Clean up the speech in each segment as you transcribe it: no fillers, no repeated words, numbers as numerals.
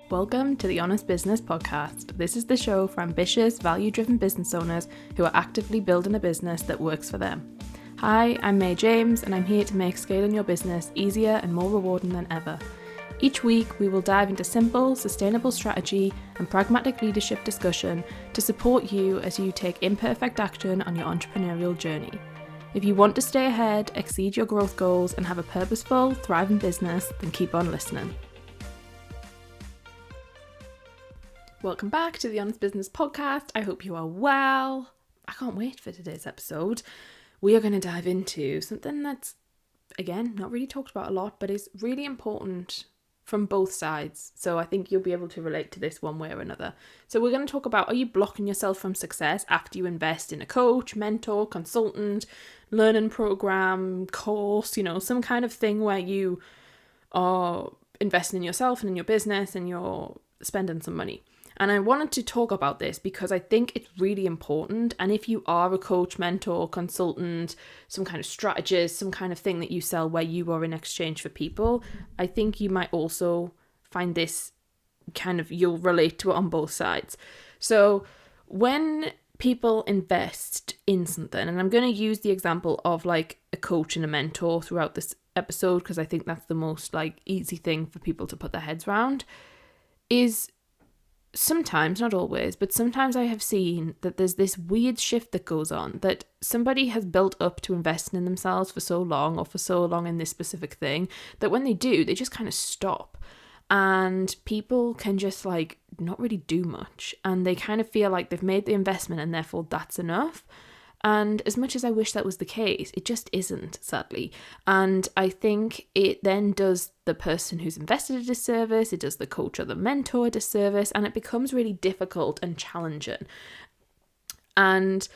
Welcome to the Honest Business Podcast. This is the show for ambitious, value-driven business owners who are actively building a business that works for them. Hi, I'm May James, and I'm here to make scaling your business easier and more rewarding than ever. Each week, we will dive into simple, sustainable strategy and pragmatic leadership discussion to support you as you take imperfect action on your entrepreneurial journey. If you want to stay ahead, exceed your growth goals, and have a purposeful, thriving business, then keep on listening. Welcome back to the Honest Business Podcast. I hope you are well. I can't wait for today's episode. We are going to dive into something that's, again, not really talked about a lot, but is really important from both sides. So I think you'll be able to relate to this one way or another. So we're going to talk about, are you blocking yourself from success after you invest in a coach, mentor, consultant, learning program, course, some kind of thing where you are investing in yourself and in your business and you're spending some money. And I wanted to talk about this because I think it's really important. And if you are a coach, mentor, consultant, some kind of strategist, some kind of thing that you sell where you are in exchange for people, I think you might also find this you'll relate to it on both sides. So when people invest in something, and I'm going to use the example of like a coach and a mentor throughout this episode because I think that's the most easy thing for people to put their heads around, is sometimes, not always, but sometimes I have seen that there's this weird shift that goes on, that somebody has built up to investing in themselves for so long or for so long in this specific thing that when they do, they just kind of stop. And people can just not really do much. And they kind of feel like they've made the investment and therefore that's enough. And as much as I wish that was the case, it just isn't, sadly. And I think it then does the person who's invested a disservice, it does the coach or the mentor a disservice, and it becomes really difficult and challenging. And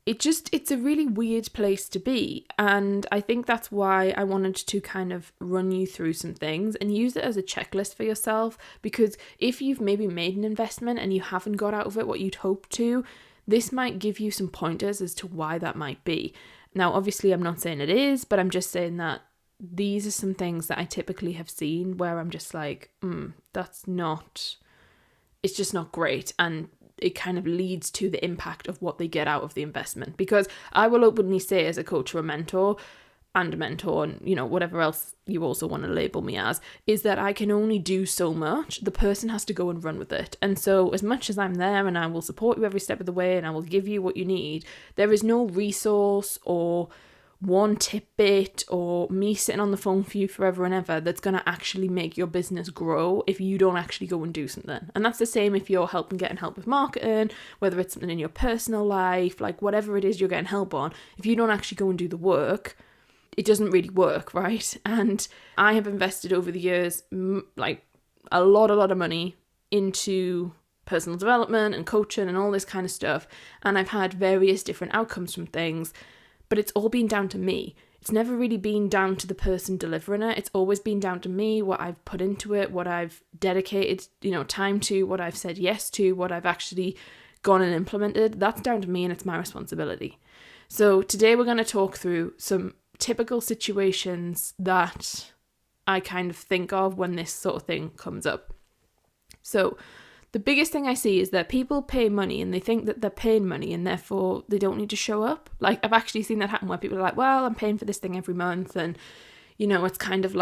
it's a really weird place to be. And I think that's why I wanted to kind of run you through some things and use it as a checklist for yourself. Because if you've maybe made an investment and you haven't got out of it what you'd hoped to, this might give you some pointers as to why that might be. Now, obviously, I'm not saying it is, but I'm just saying that these are some things that I typically have seen where I'm just it's just not great. And it kind of leads to the impact of what they get out of the investment. Because I will openly say, as a coach or a mentor, and whatever else you also want to label me as, is that I can only do so much. The person has to go and run with it. And so as much as I'm there and I will support you every step of the way and I will give you what you need, there is no resource or one tidbit or me sitting on the phone for you forever and ever that's going to actually make your business grow if you don't actually go and do something. And that's the same if you're getting help with marketing, whether it's something in your personal life, whatever it is you're getting help on. If you don't actually go and do the work, it doesn't really work, right? And I have invested over the years a lot of money into personal development and coaching and all this kind of stuff. And I've had various different outcomes from things, but it's all been down to me. It's never really been down to the person delivering it. It's always been down to me, what I've put into it, what I've dedicated, time to, what I've said yes to, what I've actually gone and implemented. That's down to me and it's my responsibility. So today we're going to talk through some typical situations that I kind of think of when this sort of thing comes up. So the biggest thing I see is that people pay money and they think that they're paying money and therefore they don't need to show up. I've actually seen that happen where people are like, well, I'm paying for this thing every month and it's kind of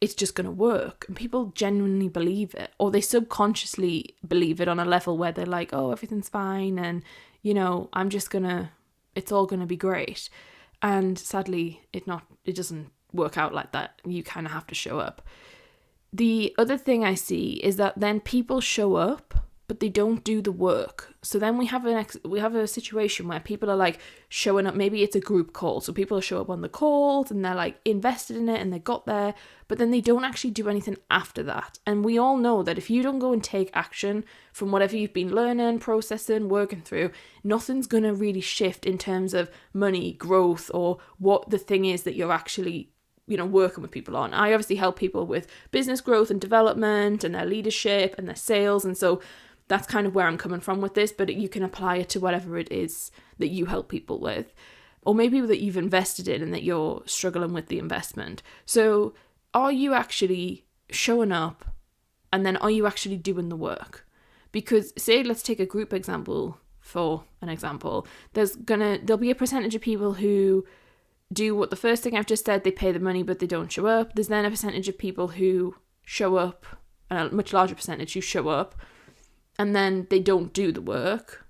it's just going to work. And people genuinely believe it, or they subconsciously believe it on a level where they're like, oh, everything's fine and it's all going to be great. And sadly, it doesn't work out like that. You kind of have to show up. The other thing I see is that then people show up, but they don't do the work. So then we have a situation where people are showing up. Maybe it's a group call. So people show up on the calls and they're invested in it and they got there, but then they don't actually do anything after that. And we all know that if you don't go and take action from whatever you've been learning, processing, working through, nothing's going to really shift in terms of money, growth, or what the thing is that you're actually working with people on. I obviously help people with business growth and development and their leadership and their sales. And so that's kind of where I'm coming from with this, but you can apply it to whatever it is that you help people with, or maybe that you've invested in and that you're struggling with the investment. So are you actually showing up And then are you actually doing the work? Because say, let's take a group example for an example. There'll be a percentage of people who do what the first thing I've just said, they pay the money but they don't show up. There's then a percentage of people who show up, a much larger percentage who show up and then they don't do the work.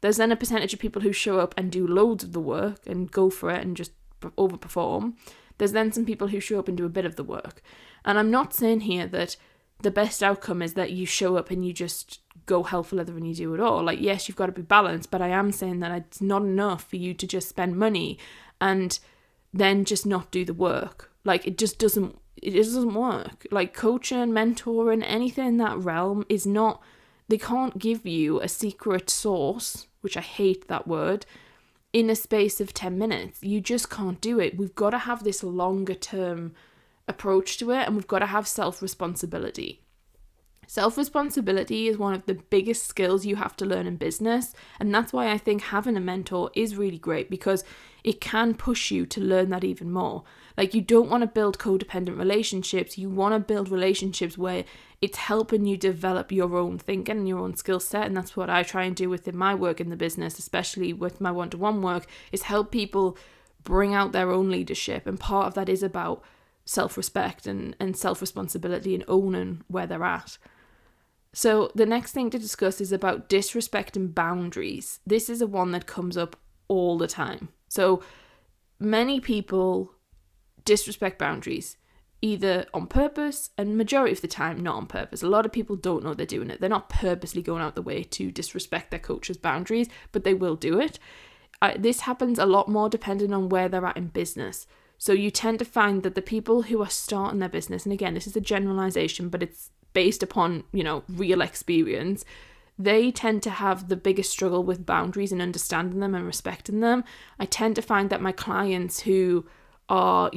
There's then a percentage of people who show up and do loads of the work and go for it and just overperform. There's then some people who show up and do a bit of the work. And I'm not saying here that the best outcome is that you show up and you just go hell for leather and you do it all. Like, yes, you've got to be balanced, but I am saying that it's not enough for you to just spend money and then just not do the work. Like, it doesn't work. Like, coaching, mentoring, anything in that realm is not, they can't give you a secret sauce, which I hate that word, in a space of 10 minutes. You just can't do it. We've got to have this longer term approach to it, and we've got to have self-responsibility. Self-responsibility is one of the biggest skills you have to learn in business, and that's why I think having a mentor is really great, because it can push you to learn that even more. Like, you don't want to build codependent relationships. You want to build relationships where it's helping you develop your own thinking and your own skill set, and that's what I try and do within my work in the business, especially with my one-to-one work, is help people bring out their own leadership, and part of that is about self-respect and self-responsibility and owning where they're at. So the next thing to discuss is about disrespect and boundaries. This is a one that comes up all the time. So many people disrespect boundaries, either on purpose and majority of the time not on purpose. A lot of people don't know they're doing it. They're not purposely going out the way to disrespect their coach's boundaries, but they will do it. This happens a lot more depending on where they're at in business. So you tend to find that the people who are starting their business, and again, this is a generalization, but it's based upon, real experience, they tend to have the biggest struggle with boundaries and understanding them and respecting them. I tend to find that my clients who are,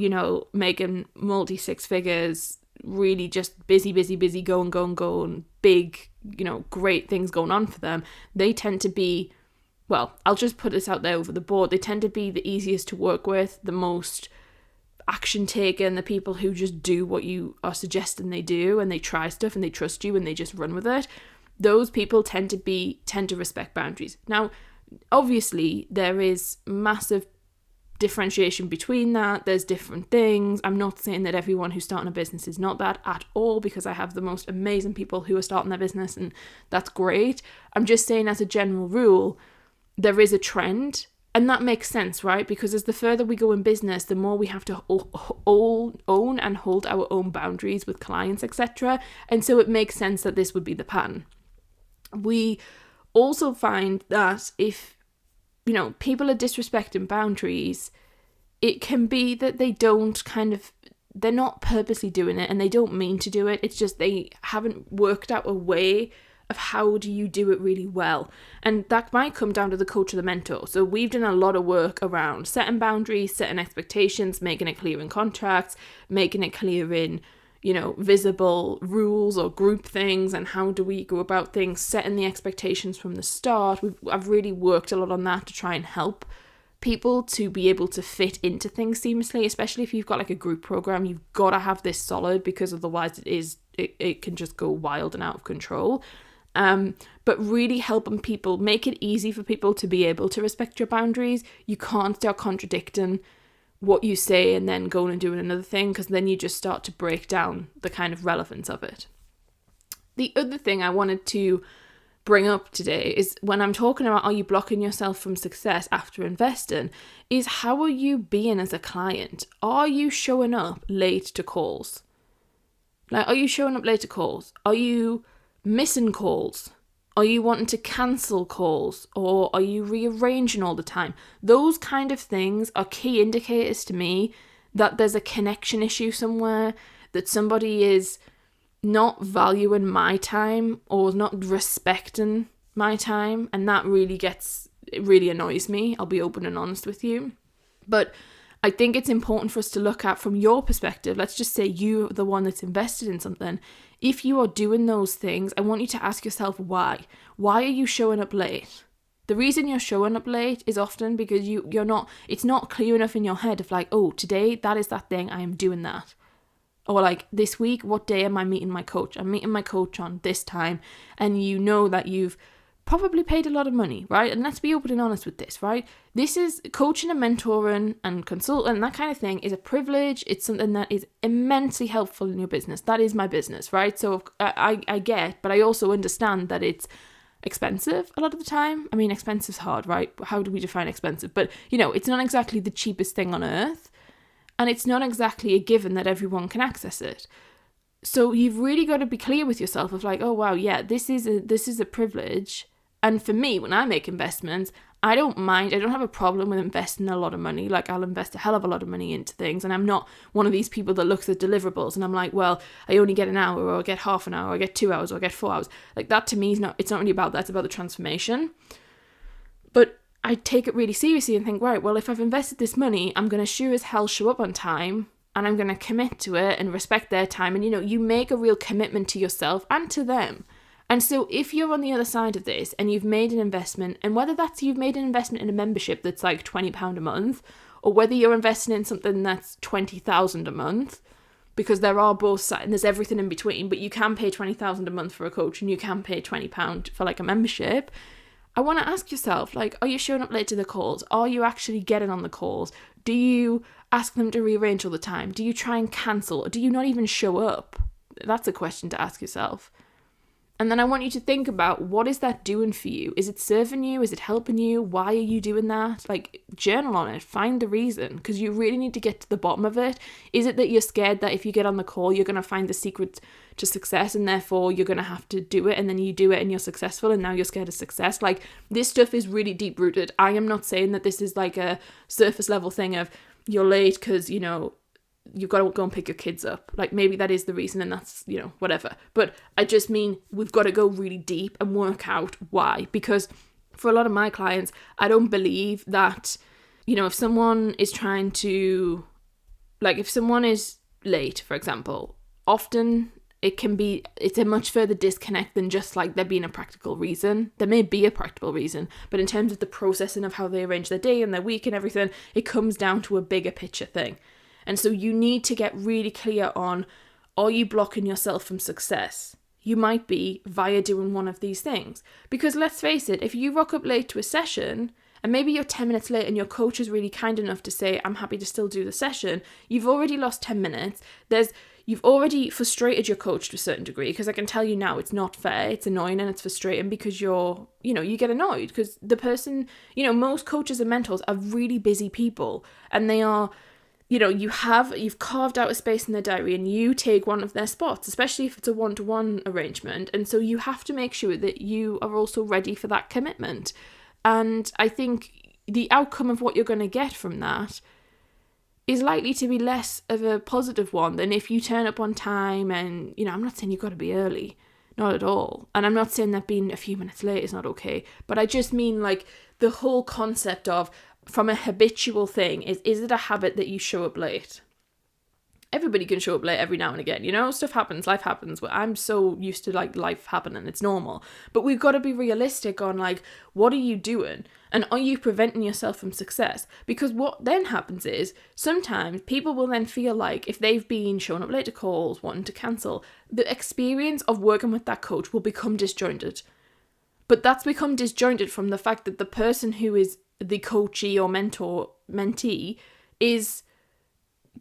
making multi-six figures, really just busy, going, big, great things going on for them, they tend to be, well, I'll just put this out there over the board, they tend to be the easiest to work with, the most action taken, the people who just do what you are suggesting they do, and they try stuff and they trust you and they just run with it. Those people tend to respect boundaries. Now, obviously, there is massive differentiation between that. There's different things. I'm not saying that everyone who's starting a business is not that at all, because I have the most amazing people who are starting their business, and that's great. I'm just saying, as a general rule, there is a trend. And that makes sense, right? Because as the further we go in business, the more we have to own and hold our own boundaries with clients, etc. And so it makes sense that this would be the pattern. We also find that if, people are disrespecting boundaries, it can be that they're not purposely doing it and they don't mean to do it. It's just they haven't worked out a way of how do you do it really well. And that might come down to the coach or the mentor. So we've done a lot of work around setting boundaries, setting expectations, making it clear in contracts, making it clear in, visible rules or group things, and how do we go about things, setting the expectations from the start. I've really worked a lot on that to try and help people to be able to fit into things seamlessly, especially if you've got like a group program. You've got to have this solid, because otherwise it can just go wild and out of control. But really helping people, make it easy for people to be able to respect your boundaries. You can't start contradicting what you say and then going and doing another thing, because then you just start to break down the kind of relevance of it. The other thing I wanted to bring up today is, when I'm talking about are you blocking yourself from success after investing, is how are you being as a client? Are you showing up late to calls? Like, are you showing up late to calls? Are you missing calls? Are you wanting to cancel calls? Or are you rearranging all the time? Those kind of things are key indicators to me that there's a connection issue somewhere, that somebody is not valuing my time or not respecting my time, and that really annoys me. I'll be open and honest with you. But I think it's important for us to look at, from your perspective, let's just say you're the one that's invested in something. If you are doing those things, I want you to ask yourself why. Why are you showing up late? The reason you're showing up late is often because it's not clear enough in your head of like, oh, today that is that thing, I am doing that. Or like, this week, what day am I meeting my coach? I'm meeting my coach on this time. And you know that you've probably paid a lot of money, right? And let's be open and honest with this, right? This is coaching and mentoring and consulting, that kind of thing is a privilege. It's something that is immensely helpful in your business. That is my business, right? So I get, but I also understand that it's expensive a lot of the time. I mean, expensive's hard, right? How do we define expensive? But, it's not exactly the cheapest thing on earth. And it's not exactly a given that everyone can access it. So you've really got to be clear with yourself of like, oh, wow, yeah, this is a privilege. And for me, when I make investments, I don't mind. I don't have a problem with investing a lot of money. Like, I'll invest a hell of a lot of money into things. And I'm not one of these people that looks at deliverables and I'm like, well, I only get an hour, or I get half an hour, or I get 2 hours, or I get 4 hours. Like, that to me it's not really about that. It's about the transformation. But I take it really seriously and think, right, well, if I've invested this money, I'm going to sure as hell show up on time, and I'm going to commit to it and respect their time. And, you make a real commitment to yourself and to them. And so if you're on the other side of this and you've made an investment, and whether that's you've made an investment in a membership that's like £20 a month, or whether you're investing in something that's $20,000 a month, because there are both sides and there's everything in between, but you can pay $20,000 a month for a coach and you can pay £20 for like a membership. I want to ask yourself, like, are you showing up late to the calls? Are you actually getting on the calls? Do you ask them to rearrange all the time? Do you try and cancel? Or do you not even show up? That's a question to ask yourself. And then I want you to think about, what is that doing for you? Is it serving you? Is it helping you? Why are you doing that? Like, journal on it. Find the reason, because you really need to get to the bottom of it. Is it that you're scared that if you get on the call, you're going to find the secret to success and therefore you're going to have to do it, and then you do it and you're successful and now you're scared of success? Like, this stuff is really deep rooted. I am not saying that this is like a surface level thing of you're late because, you've got to go and pick your kids up. Like, maybe that is the reason and that's, whatever. But I just mean we've got to go really deep and work out why. Because for a lot of my clients, I don't believe that, if someone is trying to, like, if someone is late, for example, often it's a much further disconnect than just like there being a practical reason. There may be a practical reason, but in terms of the processing of how they arrange their day and their week and everything, it comes down to a bigger picture thing. And so you need to get really clear on, are you blocking yourself from success? You might be via doing one of these things. Because let's face it, if you rock up late to a session, and maybe you're 10 minutes late and your coach is really kind enough to say, I'm happy to still do the session, you've already lost 10 minutes. You've already frustrated your coach to a certain degree, because I can tell you now it's not fair, it's annoying and it's frustrating, because you get annoyed because the person, most coaches and mentors are really busy people, and they are, you've carved out a space in their diary and you take one of their spots, especially if it's a one-to-one arrangement. And so you have to make sure that you are also ready for that commitment. And I think the outcome of what you're going to get from that is likely to be less of a positive one than if you turn up on time. And, I'm not saying you've got to be early, not at all. And I'm not saying that being a few minutes late is not okay, but I just mean like the whole concept of, from a habitual thing, is it a habit that you show up late? Everybody can show up late every now and again, stuff happens, life happens. I'm so used to like life happening, it's normal. But we've got to be realistic on like, what are you doing? And are you preventing yourself from success? Because what then happens is, sometimes people will then feel like if they've been showing up late to calls, wanting to cancel, the experience of working with that coach will become disjointed. But that's become disjointed from the fact that the person who is the coachee or mentor, mentee, is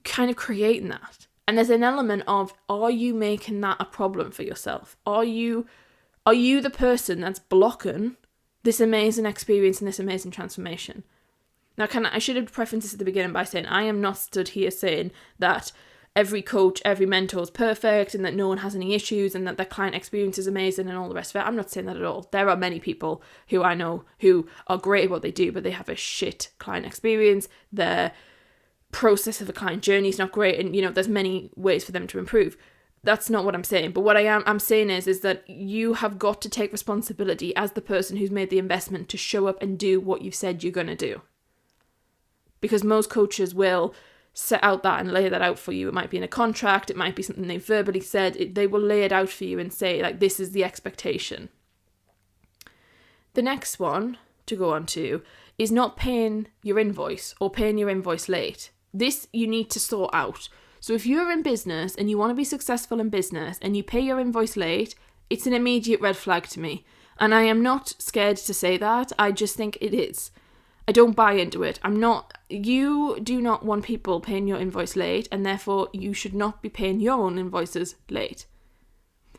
kind of creating that. And there's an element of, are you making that a problem for yourself? Are you the person that's blocking this amazing experience and this amazing transformation? Now, I should have prefaced this at the beginning by saying I am not stood here saying that every coach, every mentor is perfect and that no one has any issues and that their client experience is amazing and all the rest of it. I'm not saying that at all. There are many people who I know who are great at what they do, but they have a shit client experience. Their process of a client journey is not great, and there's many ways for them to improve. That's not what I'm saying. But what I'm saying is that you have got to take responsibility as the person who's made the investment to show up and do what you've said you're going to do. Because most coaches will set out that and lay that out for you. It might be in a contract, it might be something they verbally said. They will lay it out for you and say, like, this is the expectation. The next one to go on to is not paying your invoice or paying your invoice late. This you need to sort out. So if you're in business and you want to be successful in business and you pay your invoice late, it's an immediate red flag to me. And I am not scared to say that. I just think it is. I don't buy into it. You do not want people paying your invoice late, and therefore you should not be paying your own invoices late.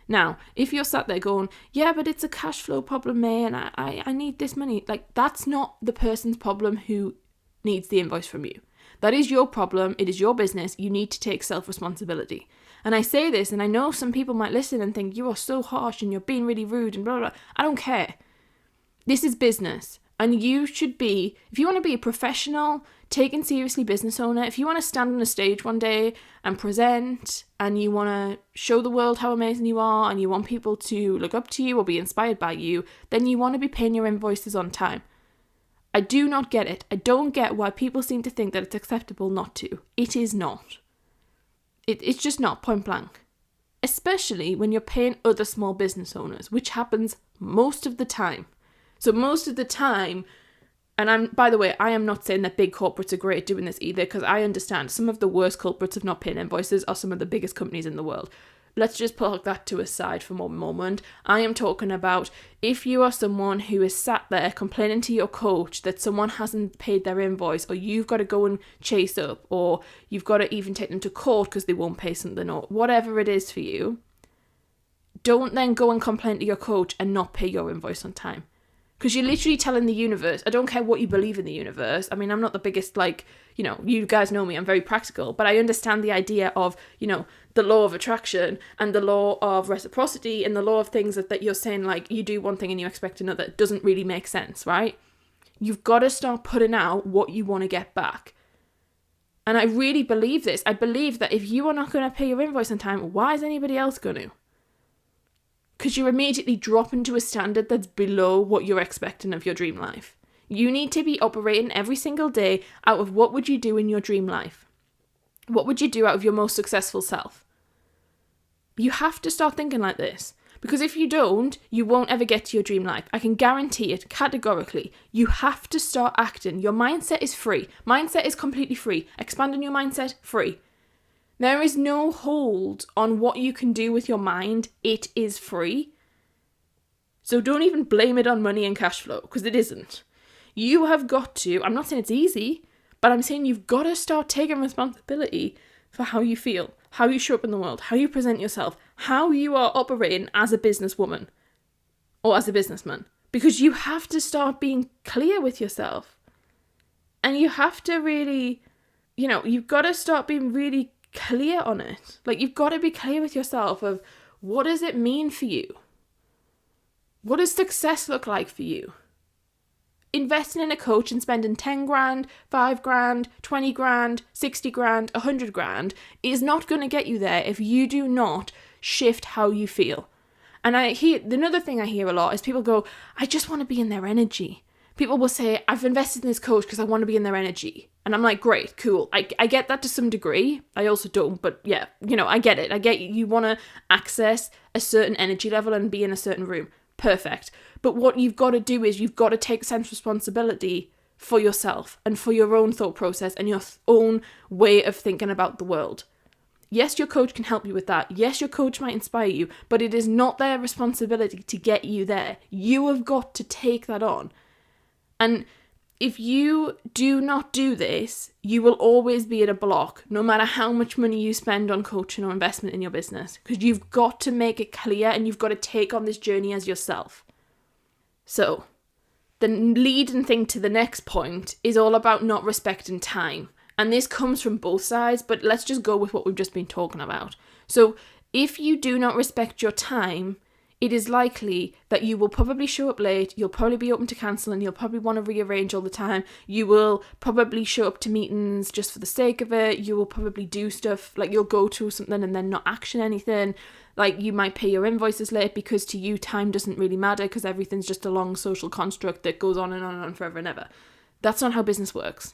Now, if you're sat there going, yeah, but it's a cash flow problem, May, and I need this money. Like, that's not the person's problem who needs the invoice from you. That is your problem. It is your business. You need to take self-responsibility. And I say this, and I know some people might listen and think, you are so harsh and you're being really rude and blah, blah, blah. I don't care. This is business. And you should be, if you want to be a professional, taken seriously business owner, if you want to stand on a stage one day and present, and you want to show the world how amazing you are, and you want people to look up to you or be inspired by you, then you want to be paying your invoices on time. I do not get it. I don't get why people seem to think that it's acceptable not to. It is not. It's just not, point blank. Especially when you're paying other small business owners, which happens most of the time. So most of the time, and by the way, I am not saying that big corporates are great at doing this either, because I understand some of the worst culprits of not paying invoices are some of the biggest companies in the world. Let's just put that to a side for one moment. I am talking about if you are someone who is sat there complaining to your coach that someone hasn't paid their invoice, or you've got to go and chase up, or you've got to even take them to court because they won't pay something, or whatever it is for you, don't then go and complain to your coach and not pay your invoice on time. Because you're literally telling the universe, I don't care what you believe in the universe. I mean, I'm not the biggest, you guys know me, I'm very practical, but I understand the idea of, the law of attraction and the law of reciprocity and the law of things that you're saying, like, you do one thing and you expect another. It doesn't really make sense, right? You've got to start putting out what you want to get back. And I really believe this. I believe that if you are not going to pay your invoice on time, why is anybody else going to? Because you're immediately dropping to a standard that's below what you're expecting of your dream life. You need to be operating every single day out of what would you do in your dream life? What would you do out of your most successful self? You have to start thinking like this. Because if you don't, you won't ever get to your dream life. I can guarantee it categorically. You have to start acting. Your mindset is free. Mindset is completely free. Expanding your mindset, free. There is no hold on what you can do with your mind. It is free. So don't even blame it on money and cash flow, because it isn't. You have got to, I'm not saying it's easy, but I'm saying you've got to start taking responsibility for how you feel, how you show up in the world, how you present yourself, how you are operating as a businesswoman or as a businessman. Because you have to start being clear with yourself. And you have to really, you've got to start being really clear on it. Like, you've got to be clear with yourself of what does it mean for you? What does success look like for you? Investing in a coach and spending 10 grand, 5 grand, 20 grand, 60 grand, 100 grand is not going to get you there if you do not shift how you feel. And another thing I hear a lot is people go, I just want to be in their energy. People will say, I've invested in this coach because I want to be in their energy. And I'm like, great, cool. I get that to some degree. I also don't, but yeah, I get it. I get you want to access a certain energy level and be in a certain room. Perfect. But what you've got to do is you've got to take sense responsibility for yourself and for your own thought process and your own way of thinking about the world. Yes, your coach can help you with that. Yes, your coach might inspire you, but it is not their responsibility to get you there. You have got to take that on. And if you do not do this, you will always be at a block, no matter how much money you spend on coaching or investment in your business, because you've got to make it clear and you've got to take on this journey as yourself. So, the leading thing to the next point is all about not respecting time. And this comes from both sides, but let's just go with what we've just been talking about. So, if you do not respect your time, it is likely that you will probably show up late, you'll probably be open to cancelling, you'll probably want to rearrange all the time, you will probably show up to meetings just for the sake of it, you will probably do stuff, like you'll go to something and then not action anything, like you might pay your invoices late because to you time doesn't really matter because everything's just a long social construct that goes on and on and on forever and ever. That's not how business works.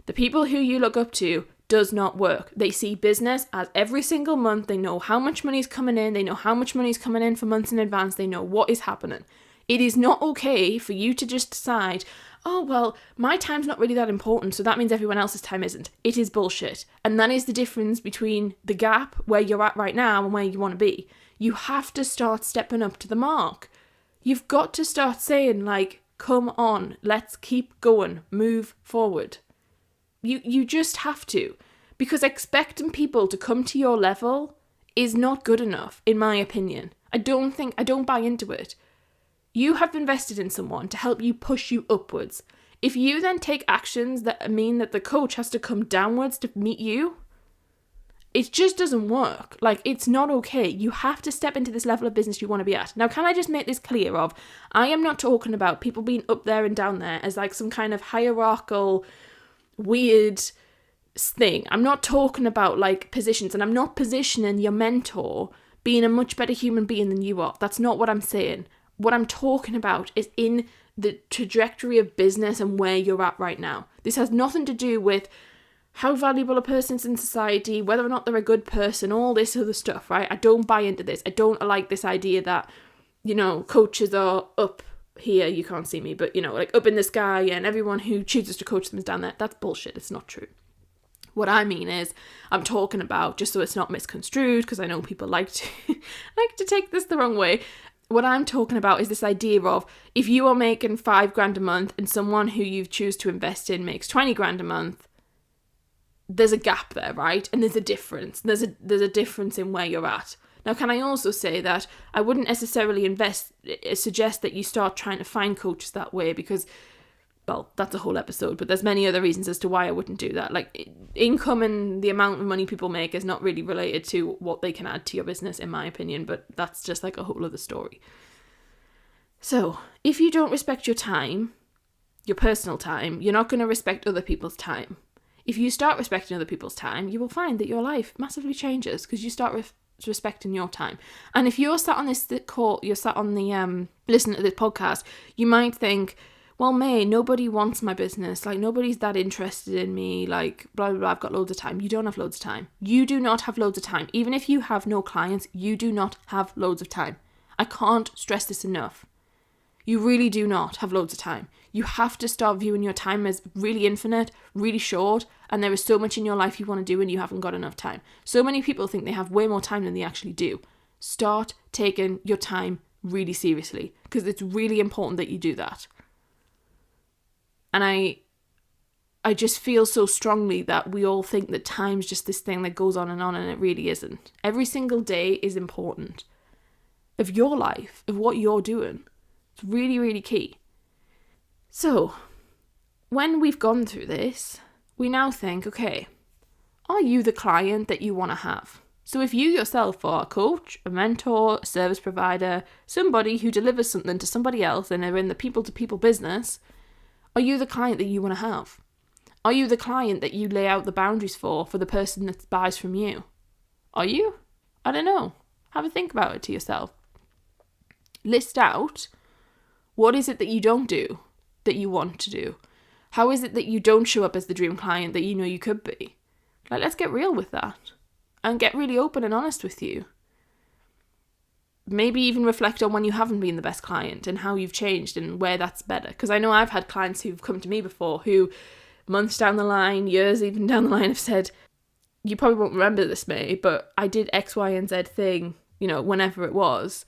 The people who you look up to does not work. They see business as every single month. They know how much money is coming in. They know how much money is coming in for months in advance. They know what is happening. It is not okay for you to just decide, oh, well, my time's not really that important, so that means everyone else's time isn't. It is bullshit. And that is the difference between the gap where you're at right now and where you want to be. You have to start stepping up to the mark. You've got to start saying, like, come on, let's keep going, move forward. You just have to. Because expecting people to come to your level is not good enough, in my opinion. I don't buy into it. You have invested in someone to help you push you upwards. If you then take actions that mean that the coach has to come downwards to meet you, it just doesn't work. Like, it's not okay. You have to step into this level of business you want to be at. Now, can I just make this clear of, I am not talking about people being up there and down there as like some kind of hierarchical, weird thing. I'm not talking about like positions, and I'm not positioning your mentor being a much better human being than you are. That's not what I'm saying. What I'm talking about is in the trajectory of business and where you're at right now. This has nothing to do with how valuable a person is in society, whether or not they're a good person, all this other stuff, right? I don't buy into this. I don't like this idea that, you know, coaches are up here, you can't see me, but, you know, like up in the sky and everyone who chooses to coach them is down there. That's bullshit. It's not true. What I mean is, I'm talking about, just so it's not misconstrued, because I know people like to take this the wrong way. What I'm talking about is this idea of, if you are making $5,000 a month and someone who you choose to invest in makes $20,000 a month, there's a gap there, right? And there's a difference. There's a difference in where you're at. Now, can I also say that I wouldn't necessarily suggest that you start trying to find coaches that way, because, well, that's a whole episode, but there's many other reasons as to why I wouldn't do that. Like, income and the amount of money people make is not really related to what they can add to your business, in my opinion, but that's just like a whole other story. So, if you don't respect your time, your personal time, you're not going to respect other people's time. If you start respecting other people's time, you will find that your life massively changes because you start respecting your time. And if you're sat on this call, you're sat on the listening to this podcast, you might think, well, May, nobody wants my business. Like, nobody's that interested in me. Like, blah, blah, blah, I've got loads of time. You don't have loads of time. You do not have loads of time. Even if you have no clients, you do not have loads of time. I can't stress this enough. You really do not have loads of time. You have to start viewing your time as really infinite, really short, and there is so much in your life you want to do and you haven't got enough time. So many people think they have way more time than they actually do. Start taking your time really seriously, because it's really important that you do that. And I just feel so strongly that we all think that time's just this thing that goes on, and it really isn't. Every single day is important. Of your life, of what you're doing. It's really, really key. So, when we've gone through this, we now think, okay, are you the client that you want to have? So if you yourself are a coach, a mentor, a service provider, somebody who delivers something to somebody else and are in the people-to-people business, are you the client that you want to have? Are you the client that you lay out the boundaries for the person that buys from you? Are you? I don't know. Have a think about it to yourself. List out, what is it that you don't do that you want to do? How is it that you don't show up as the dream client that you know you could be? Like, let's get real with that and get really open and honest with you. Maybe even reflect on when you haven't been the best client and how you've changed and where that's better. Because I know I've had clients who've come to me before who months down the line, years even down the line, have said, you probably won't remember this, May, but I did X, Y, and Z thing, you know, whenever it was.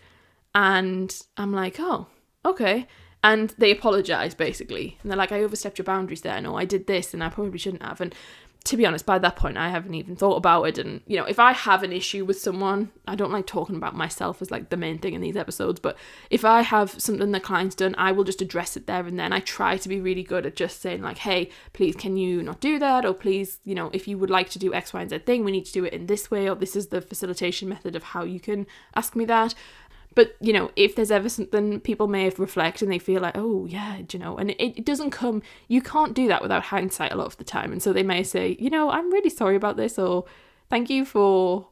And I'm like, oh, okay. And they apologise, basically. And they're like, I overstepped your boundaries there. No, I did this and I probably shouldn't have. And to be honest, by that point, I haven't even thought about it. And, you know, if I have an issue with someone, I don't like talking about myself as like the main thing in these episodes, but if I have something the client's done, I will just address it there and then. I try to be really good at just saying like, hey, please, can you not do that? Or please, you know, if you would like to do X, Y, and Z thing, we need to do it in this way, or this is the facilitation method of how you can ask me that. But, you know, if there's ever something people may have reflect and they feel like, oh, yeah, you know, and it doesn't come, you can't do that without hindsight a lot of the time. And so they may say, you know, I'm really sorry about this, or thank you for,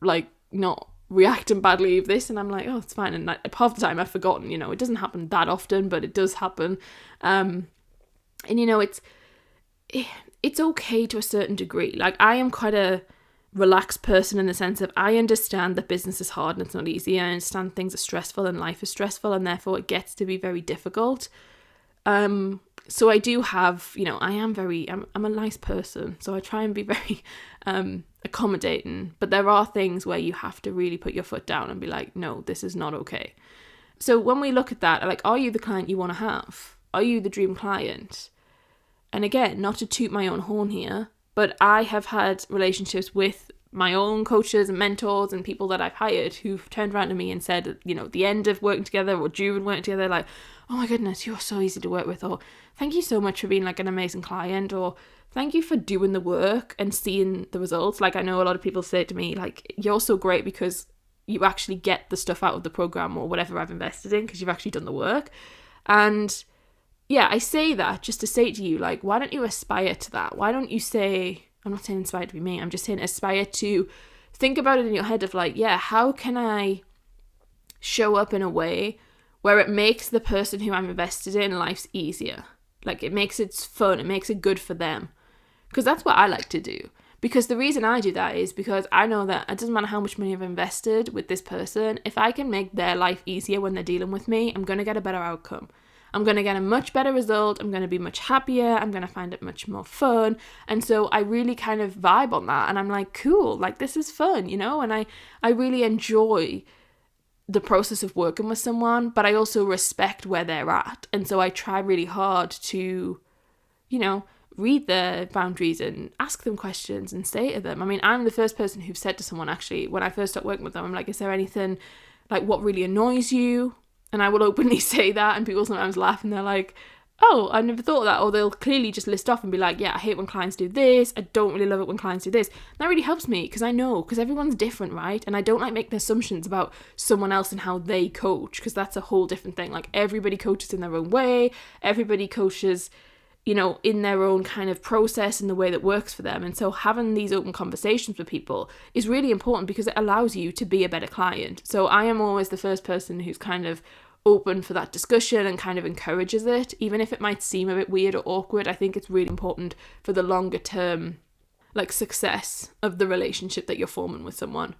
like, not reacting badly of this. And I'm like, oh, it's fine. And half the time I've forgotten, you know, it doesn't happen that often, but it does happen. And, you know, it's okay to a certain degree. Like, I am quite a relaxed person in the sense of I understand that business is hard and it's not easy. I understand things are stressful and life is stressful, and therefore it gets to be very difficult. And So I do have, I am I'm a nice person. So I try and be very accommodating. But there are things where you have to really put your foot down and be like, no, this is not okay. So when we look at that, like, are you the client you want to have? Are you the dream client? And again, not to toot my own horn here, but I have had relationships with my own coaches and mentors and people that I've hired who've turned around to me and said, at the end of working together or during working together, like, oh my goodness, you're so easy to work with, or thank you so much for being like an amazing client, or thank you for doing the work and seeing the results. Like, I know a lot of people say to me, like, you're so great because you actually get the stuff out of the program or whatever I've invested in because you've actually done the work. And yeah, I say that just to say to you, like, why don't you aspire to that? Why don't you say, I'm not saying inspired to be me, I'm just saying aspire to think about it in your head of like, yeah, how can I show up in a way where it makes the person who I'm invested in life's easier? Like, it makes it fun, it makes it good for them. Because that's what I like to do. Because the reason I do that is because I know that it doesn't matter how much money I've invested with this person, if I can make their life easier when they're dealing with me, I'm going to get a better outcome. I'm going to get a much better result. I'm going to be much happier. I'm going to find it much more fun. And so I really kind of vibe on that. And I'm like, cool, like, this is fun, And I really enjoy the process of working with someone, but I also respect where they're at. And so I try really hard to, read their boundaries and ask them questions and say to them. I mean, I'm the first person who've said to someone, actually, when I first started working with them, I'm like, is there anything, like, what really annoys you? And I will openly say that, and people sometimes laugh and they're like, oh, I never thought of that. Or they'll clearly just list off and be like, yeah, I hate when clients do this. I don't really love it when clients do this. And that really helps me because I know, because everyone's different, right? And I don't like making assumptions about someone else and how they coach, because that's a whole different thing. Like, everybody coaches in their own way. Everybody coaches, in their own kind of process and the way that works for them. And so having these open conversations with people is really important because it allows you to be a better client. So I am always the first person who's kind of open for that discussion and kind of encourages it, even if it might seem a bit weird or awkward. I think it's really important for the longer term, like, success of the relationship that you're forming with someone.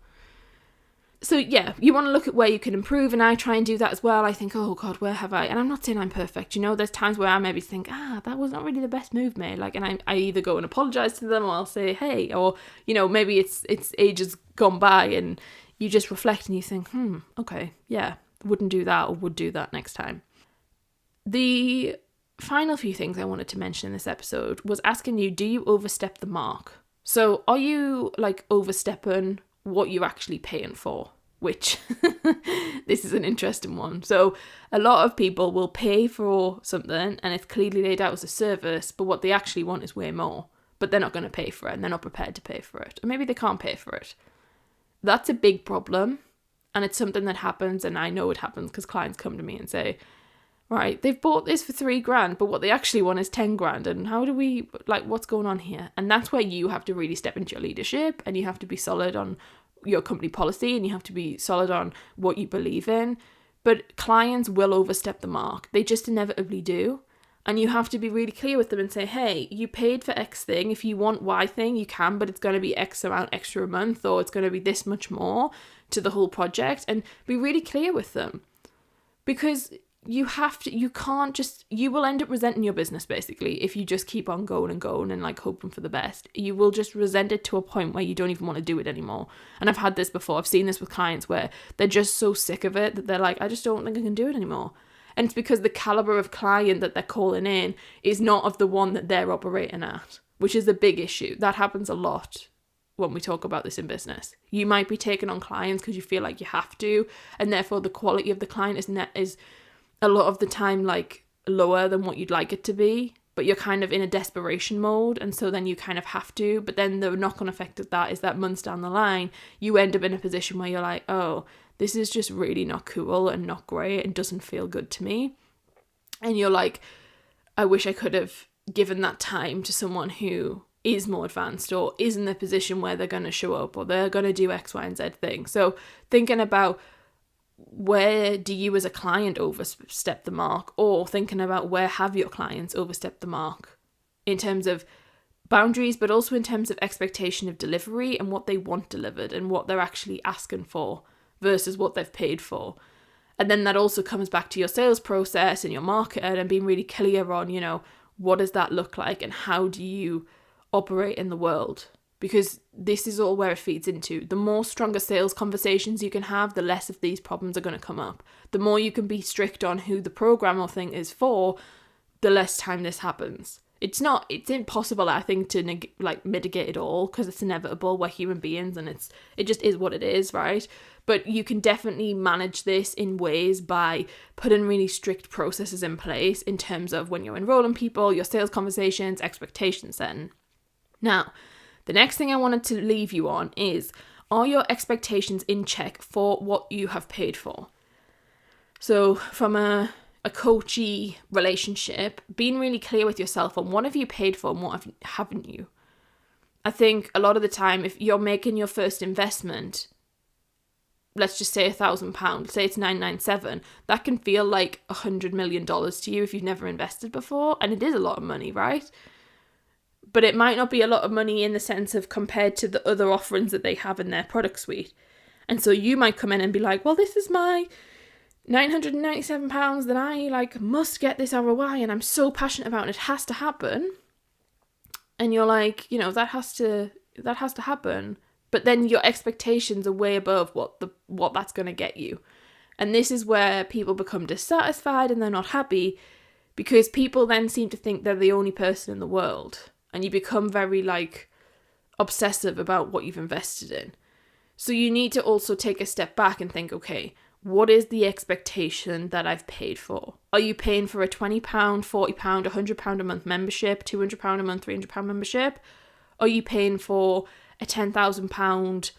So yeah, you want to look at where you can improve, and I try and do that as well. I think, oh God, where have I? And I'm not saying I'm perfect, there's times where I maybe think, that was not really the best move made. Like, and I either go and apologize to them, or I'll say, hey, or, maybe it's ages gone by and you just reflect and you think, okay, yeah, wouldn't do that or would do that next time. The final few things I wanted to mention in this episode was asking you, do you overstep the mark? So are you like overstepping what you're actually paying for? Which this is an interesting one. So a lot of people will pay for something and it's clearly laid out as a service, but what they actually want is way more, but they're not going to pay for it and they're not prepared to pay for it. Or maybe they can't pay for it. That's a big problem. And it's something that happens, and I know it happens because clients come to me and say, right, they've bought this for $3,000, but what they actually want is $10,000. And how do we, like, what's going on here? And that's where you have to really step into your leadership, and you have to be solid on your company policy, and you have to be solid on what you believe in. But clients will overstep the mark. They just inevitably do. And you have to be really clear with them and say, hey, you paid for X thing. If you want Y thing, you can, but it's going to be X amount extra a month, or it's going to be this much more to the whole project. And be really clear with them. Because you will end up resenting your business, basically, if you just keep on going and like hoping for the best. You will just resent it to a point where you don't even want to do it anymore. And I've had this before. I've seen this with clients where they're just so sick of it that they're like, I just don't think I can do it anymore. And it's because the caliber of client that they're calling in is not of the one that they're operating at, which is a big issue. That happens a lot when we talk about this in business. You might be taking on clients because you feel like you have to, and therefore the quality of the client is a lot of the time like lower than what you'd like it to be, but you're kind of in a desperation mode, and so then you kind of have to. But then the knock-on effect of that is that months down the line, you end up in a position where you're like, oh, this is just really not cool and not great and doesn't feel good to me. And you're like, I wish I could have given that time to someone who is more advanced or is in the position where they're going to show up or they're going to do X, Y, and Z thing. So thinking about where do you as a client overstep the mark, or thinking about where have your clients overstepped the mark in terms of boundaries, but also in terms of expectation of delivery and what they want delivered and what they're actually asking for versus what they've paid for. And then that also comes back to your sales process and your marketing and being really clear on, what does that look like and how do you operate in the world? Because this is all where it feeds into. The more stronger sales conversations you can have, the less of these problems are going to come up. The more you can be strict on who the program or thing is for, the less time this happens. It's impossible, I think, to mitigate it all, because it's inevitable. We're human beings and it just is what it is, right? But you can definitely manage this in ways by putting really strict processes in place in terms of when you're enrolling people, your sales conversations, expectations setting. Now, the next thing I wanted to leave you on is, are your expectations in check for what you have paid for? So from a coachy relationship, being really clear with yourself on what have you paid for and what haven't you. I think a lot of the time, if you're making your first investment, let's just say £1,000, say it's 997, that can feel like $100 million to you if you've never invested before, and it is a lot of money, right? But it might not be a lot of money in the sense of compared to the other offerings that they have in their product suite. And so you might come in and be like, well, this is my £997 that I must get this ROI and I'm so passionate about it has to happen. And you're like, that has to happen. But then your expectations are way above what that's going to get you. And this is where people become dissatisfied and they're not happy, because people then seem to think they're the only person in the world. And you become very obsessive about what you've invested in. So you need to also take a step back and think, okay, what is the expectation that I've paid for? Are you paying for a £20, £40, £100 a month membership, £200 a month, £300 membership? Are you paying for a £10,000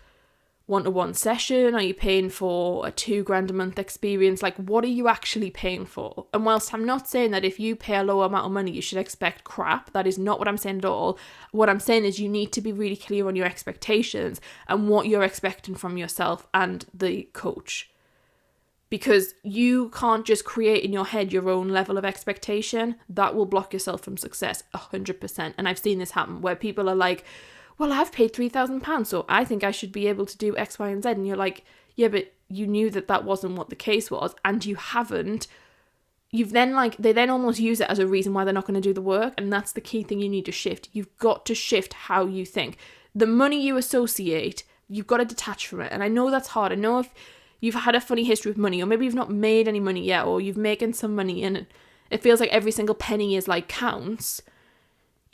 one-to-one session? Are you paying for a £2,000 a month experience? What are you actually paying for? And whilst I'm not saying that if you pay a low amount of money, you should expect crap, that is not what I'm saying at all. What I'm saying is you need to be really clear on your expectations and what you're expecting from yourself and the coach. Because you can't just create in your head your own level of expectation. That will block yourself from success 100%. And I've seen this happen where people are like, well, I've paid £3,000, so I think I should be able to do X, Y, and Z. And you're like, yeah, but you knew that wasn't what the case was, and you haven't. You've then they then almost use it as a reason why they're not going to do the work. And that's the key thing you need to shift. You've got to shift how you think. The money you associate, you've got to detach from it. And I know that's hard. I know if you've had a funny history with money, or maybe you've not made any money yet, or you've making some money and it feels like every single penny is counts,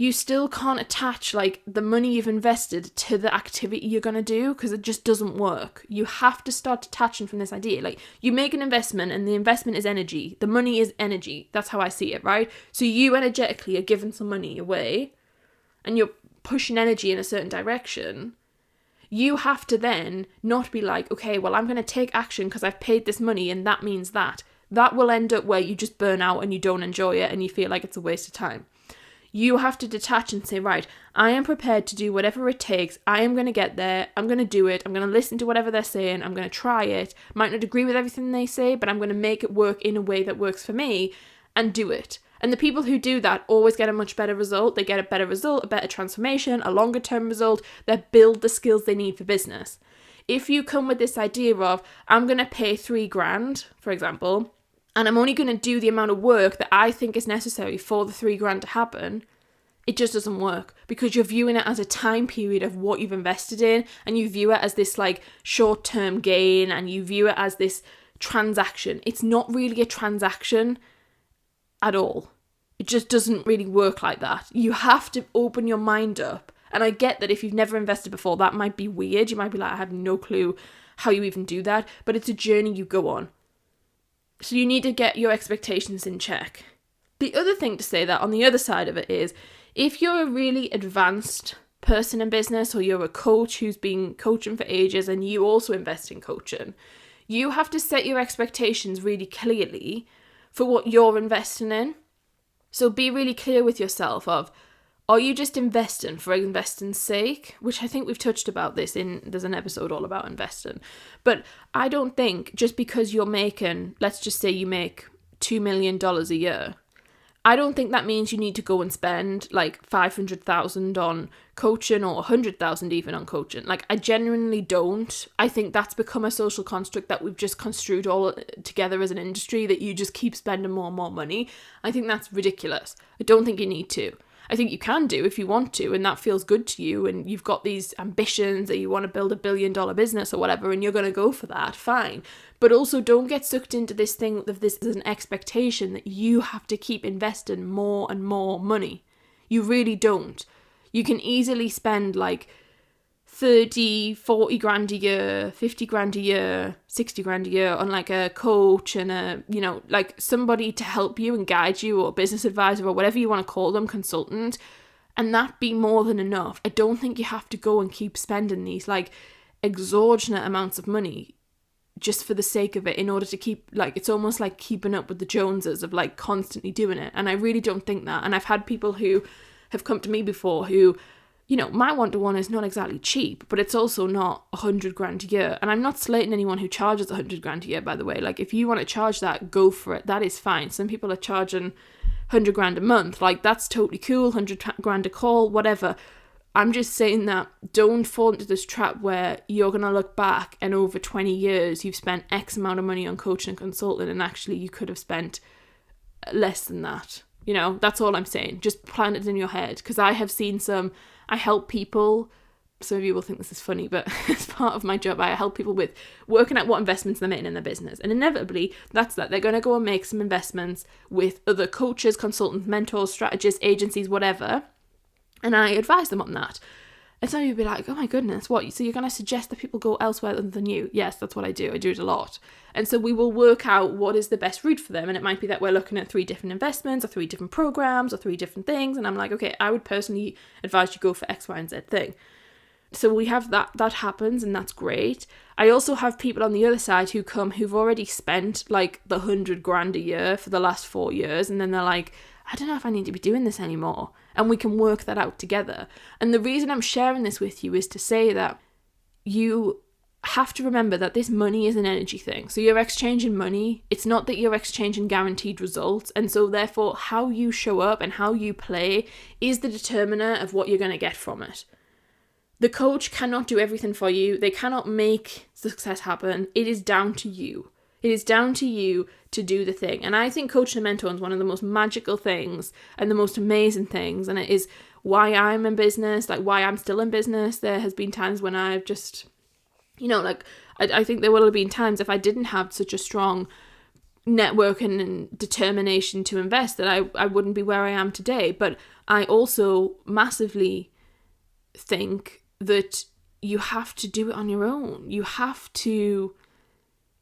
you still can't attach the money you've invested to the activity you're going to do, because it just doesn't work. You have to start detaching from this idea. You make an investment and the investment is energy. The money is energy. That's how I see it, right? So you energetically are giving some money away and you're pushing energy in a certain direction. You have to then not be like, okay, well, I'm going to take action because I've paid this money and that means that. That will end up where you just burn out and you don't enjoy it and you feel like it's a waste of time. You have to detach and say, right, I am prepared to do whatever it takes. I am going to get there. I'm going to do it. I'm going to listen to whatever they're saying. I'm going to try it. Might not agree with everything they say, but I'm going to make it work in a way that works for me and do it. And the people who do that always get a much better result. They get a better result, a better transformation, a longer term result. They build the skills they need for business. If you come with this idea of, I'm going to pay $3,000, for example, and I'm only going to do the amount of work that I think is necessary for the $3,000 to happen, it just doesn't work, because you're viewing it as a time period of what you've invested in, and you view it as this short-term gain, and you view it as this transaction. It's not really a transaction at all. It just doesn't really work like that. You have to open your mind up. And I get that if you've never invested before, that might be weird. You might be like, I have no clue how you even do that, but it's a journey you go on. So you need to get your expectations in check. The other thing to say that on the other side of it is, if you're a really advanced person in business, or you're a coach who's been coaching for ages and you also invest in coaching, you have to set your expectations really clearly for what you're investing in. So be really clear with yourself of, are you just investing for investing's sake? Which I think we've touched about this there's an episode all about investing. But I don't think just because you're making, let's just say you make $2 million a year, I don't think that means you need to go and spend like 500,000 on coaching or 100,000 even on coaching. Like, I genuinely don't. I think that's become a social construct that we've just construed all together as an industry, that you just keep spending more and more money. I think that's ridiculous. I don't think you need to. I think you can do if you want to, and that feels good to you, and you've got these ambitions that you want to build $1 billion business or whatever, and you're going to go for that, fine. But also don't get sucked into this thing of this as an expectation that you have to keep investing more and more money. You really don't. You can easily spend like 30, 40 grand a year, 50 grand a year, 60 grand a year on like a coach and a, you know, like somebody to help you and guide you, or business advisor or whatever you want to call them, consultant, and that be more than enough. I don't think you have to go and keep spending these like exorbitant amounts of money just for the sake of it, in order to keep, like, it's almost like keeping up with the Joneses of like constantly doing it. And I really don't think that. And I've had people who have come to me before who, you know, my one-to-one is not exactly cheap, but it's also not 100 grand a year. And I'm not slating anyone who charges 100 grand a year, by the way. Like, if you want to charge that, go for it. That is fine. Some people are charging 100 grand a month. Like, that's totally cool. 100 grand a call, whatever. I'm just saying that don't fall into this trap where you're going to look back and over 20 years you've spent X amount of money on coaching and consulting, and actually you could have spent less than that. You know, that's all I'm saying. Just plan it in your head, because I have seen I help people, some of you will think this is funny, but as part of my job, I help people with working out what investments they're making in their business. And inevitably, that's that. They're going to go and make some investments with other coaches, consultants, mentors, strategists, agencies, whatever. And I advise them on that. And some of you will be like, oh my goodness, what? So you're going to suggest that people go elsewhere other than you? Yes, that's what I do. I do it a lot. And so we will work out what is the best route for them. And it might be that we're looking at 3 different investments or 3 different programs or 3 different things. And I'm like, okay, I would personally advise you go for X, Y, and Z thing. So we have that happens, and that's great. I also have people on the other side who've already spent like the 100 grand a year for the last 4 years. And then they're like, I don't know if I need to be doing this anymore. And we can work that out together. And the reason I'm sharing this with you is to say that you have to remember that this money is an energy thing. So you're exchanging money. It's not that you're exchanging guaranteed results. And so therefore, how you show up and how you play is the determiner of what you're going to get from it. The coach cannot do everything for you. They cannot make success happen. It is down to you. It is down to you to do the thing. And I think coaching and mentoring is one of the most magical things and the most amazing things. And it is why I'm in business, like why I'm still in business. There has been times when I've just, you know, like I think there will have been times if I didn't have such a strong networking and determination to invest that I wouldn't be where I am today. But I also massively think that you have to do it on your own. You have to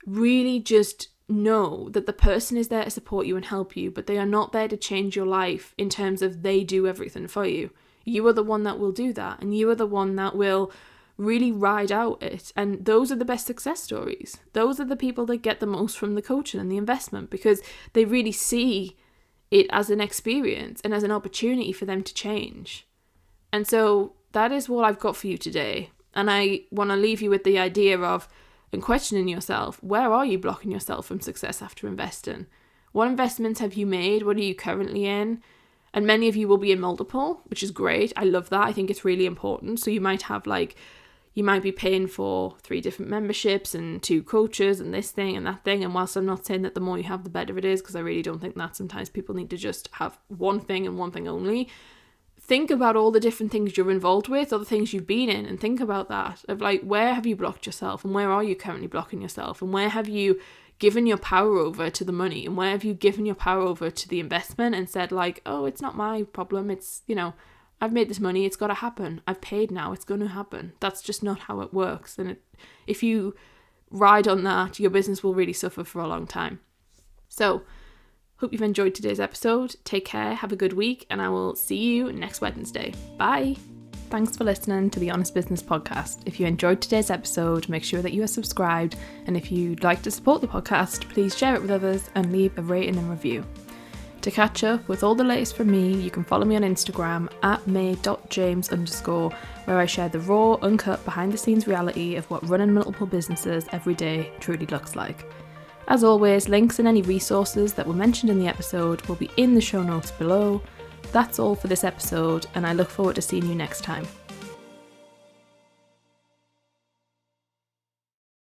really just know that the person is there to support you and help you, but they are not there to change your life in terms of they do everything for you. You are the one that will do that, and you are the one that will really ride out it. And those are the best success stories. Those are the people that get the most from the coaching and the investment, because they really see it as an experience and as an opportunity for them to change. And so that is what I've got for you today. And I want to leave you with the idea of and questioning yourself, where are you blocking yourself from success after investing? What investments have you made? What are you currently in? And many of you will be in multiple, which is great. I love that. I think it's really important. So you might have you might be paying for 3 different memberships and 2 coaches and this thing and that thing. And whilst I'm not saying that the more you have, the better it is, because I really don't think that sometimes people need to just have one thing and one thing only. Think about all the different things you're involved with or the things you've been in, and think about that of like, where have you blocked yourself and where are you currently blocking yourself, and where have you given your power over to the money, and where have you given your power over to the investment and said like, oh, it's not my problem. It's, you know, I've made this money. It's got to happen. I've paid now. It's going to happen. That's just not how it works. And if you ride on that, your business will really suffer for a long time. So hope you've enjoyed today's episode. Take care, have a good week, and I will see you next Wednesday. Bye. Thanks for listening to the Honest Business Podcast. If you enjoyed today's episode, make sure that you are subscribed. And if you'd like to support the podcast, please share it with others and leave a rating and review. To catch up with all the latest from me, you can follow me on Instagram @may.james_, where I share the raw, uncut, behind the scenes reality of what running multiple businesses every day truly looks like. As always, links and any resources that were mentioned in the episode will be in the show notes below. That's all for this episode, and I look forward to seeing you next time.